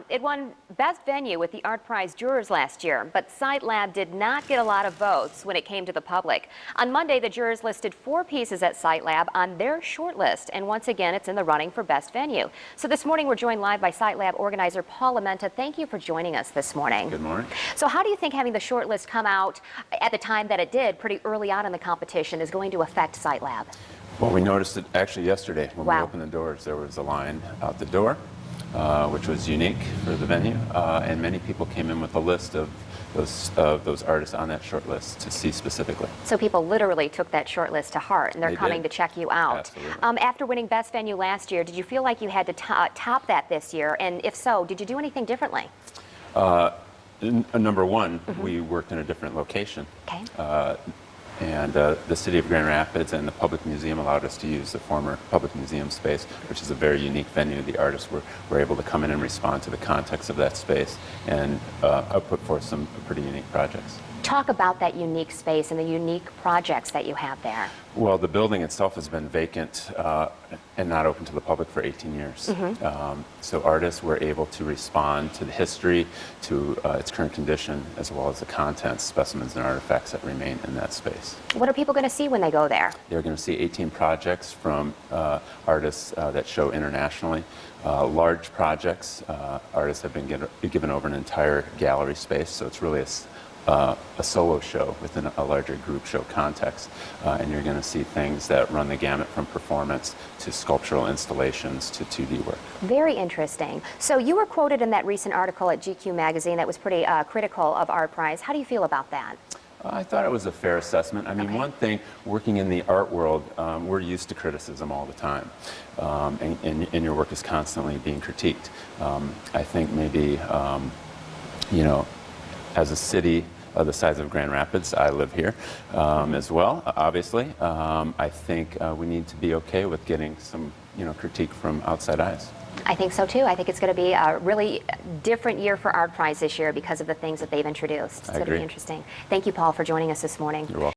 It won Best Venue with the ArtPrize jurors last year, but Site Lab did not get a lot of votes when it came to the public. On Monday, the jurors listed 4 pieces at Site Lab on their shortlist, and once again, it's in the running for Best Venue. So this morning, we're joined live by Site Lab organizer Paul Amenta. Thank you for joining us this morning. Good morning. So how do you think having the shortlist come out at the time that it did, pretty early on in the competition, is going to affect Site Lab? Well, we noticed it actually yesterday when Wow. we opened the doors. There was a line out the door, which was unique for the venue, and many people came in with a list of those artists on that short list to see specifically. So people literally took that short list to heart, and they're They coming did. to check you out. Absolutely. After winning Best Venue last year, did you feel like you had to top that this year? And if so, did you do anything differently? Number one, we worked in a different location. Okay. And the city of Grand Rapids and the public museum allowed us to use the former public museum space, which is a very unique venue. The artists were able to come in and respond to the context of that space and put forth some pretty unique projects. Talk about that unique space and the unique projects that you have there. Well, the building itself has been vacant and not open to the public for 18 years. So artists were able to respond to the history, to its current condition, as well as the contents, specimens, and artifacts that remain in that space. What are people going to see when they go there? They're going to see 18 projects from artists that show internationally. Large projects, artists have been given over an entire gallery space, so it's really a solo show within a larger group show context. And you're going to see things that run the gamut from performance to sculptural installations to 2D work. Very interesting. So you were quoted in that recent article at GQ magazine that was pretty critical of ArtPrize. How do you feel about that? I thought it was a fair assessment. I mean, Okay. one thing, working in the art world, we're used to criticism all the time, and your work is constantly being critiqued. I think maybe, you know, as a city the size of Grand Rapids, I live here as well, obviously. I think we need to be okay with getting some, critique from outside eyes. I think so too. I think it's going to be a really different year for ArtPrize this year because of the things that they've introduced. It's going to be interesting. Thank you, Paul, for joining us this morning. You're welcome.